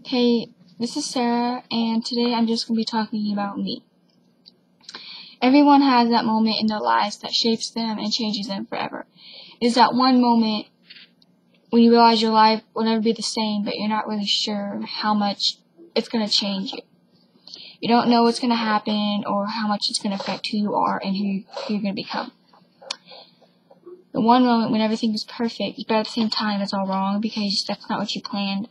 Hey, this is Sarah, and today I'm just going to be talking about me. Everyone has that moment in their lives that shapes them and changes them forever. It's that one moment when you realize your life will never be the same, but you're not really sure how much it's going to change you. You don't know what's going to happen or how much it's going to affect who you are and who you're going to become. The one moment when everything is perfect, but at the same time it's all wrong because that's not what you planned.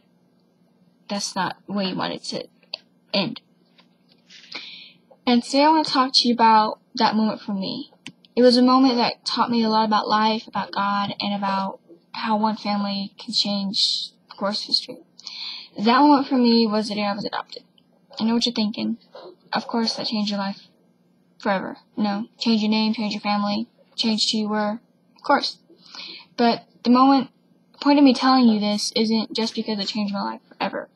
That's not the way you want it to end. And today I want to talk to you about that moment for me. It was a moment that taught me a lot about life, about God, and about how one family can change the course of history. That moment for me was the day I was adopted. I know what you're thinking. Of course that changed your life forever. No, change your name, change your family, change who you were. Of course. But the point of me telling you this isn't just because it changed my life forever.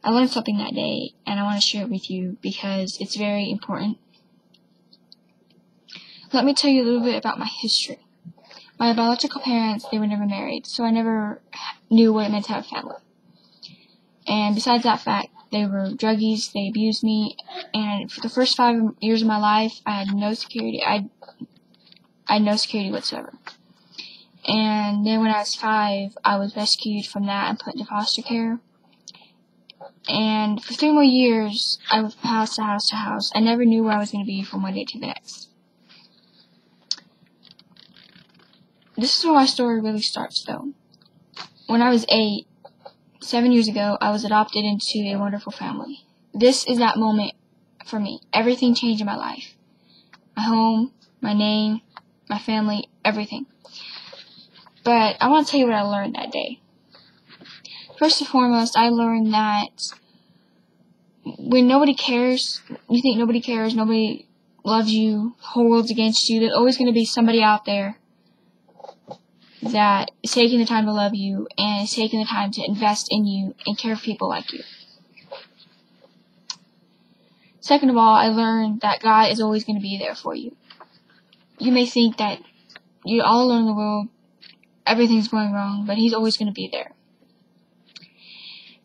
I learned something that day, and I want to share it with you because it's very important. Let me tell you a little bit about my history. My biological parents, they were never married, so I never knew what it meant to have a family. And besides that fact, they were druggies, they abused me, and for the first 5 years of my life, I had no security. I had no security whatsoever. And then when I was 5, I was rescued from that and put into foster care. And for 3 more years, I was house to house to house. I never knew where I was going to be from one day to the next. This is where my story really starts, though. When I was 8, 7 years ago, I was adopted into a wonderful family. This is that moment for me. Everything changed in my life. My home, my name, my family, everything. But I want to tell you what I learned that day. First and foremost, I learned that when nobody cares, you think nobody cares, nobody loves you, the whole world's against you, there's always going to be somebody out there that is taking the time to love you and is taking the time to invest in you and care for people like you. Second of all, I learned that God is always going to be there for you. You may think that you're all alone in the world, everything's going wrong, but He's always going to be there.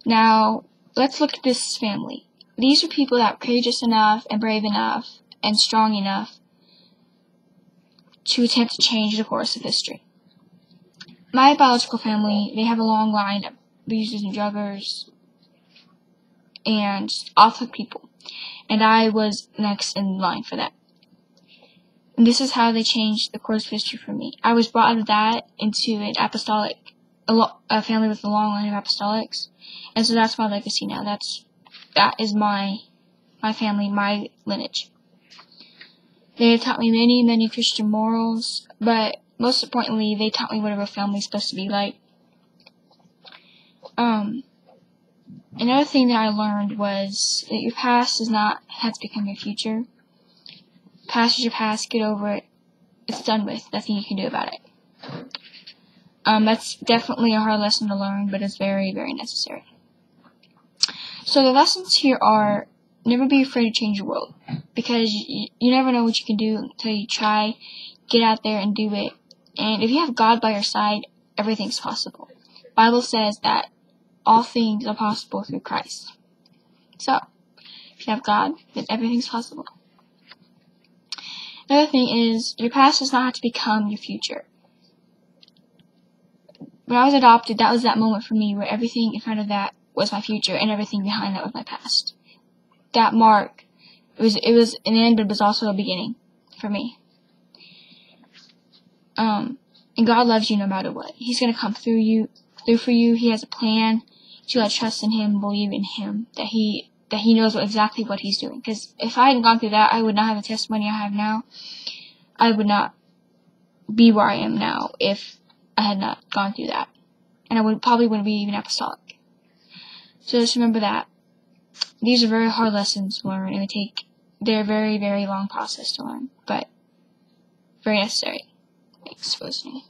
Now, let's look at this family. These are people that are courageous enough and brave enough and strong enough to attempt to change the course of history. My biological family, they have a long line of abusers and druggers and awful people. And I was next in line for that. And this is how they changed the course of history for me. I was brought out of that into an apostolic, a family with a long line of apostolics. And so that's my legacy now. That is my family, my lineage. They have taught me many, many Christian morals, but most importantly, they taught me what a real family is supposed to be like. Another thing that I learned was that your past does not have to become your future. Past is your past, get over it. It's done with. Nothing you can do about it. That's definitely a hard lesson to learn, but it's very, very necessary. So the lessons here are, never be afraid to change your world, because you never know what you can do until you try. Get out there and do it. And if you have God by your side, everything's possible. The Bible says that all things are possible through Christ. So, if you have God, then everything's possible. Another thing is, your past does not have to become your future. When I was adopted, that was that moment for me where everything in front of that was my future and everything behind that was my past. That mark, it was an end, but it was also a beginning for me. And God loves you no matter what. He's going to come through for you. He has a plan. You gotta trust in Him, believe in Him, that He knows exactly what He's doing. Because if I hadn't gone through that, I would not have the testimony I have now. I would not be where I am now if I had not gone through that. And I probably wouldn't be even apostolic. So just remember that. These are very hard lessons to learn, and they're a very, very long process to learn, but very necessary. Thanks for listening.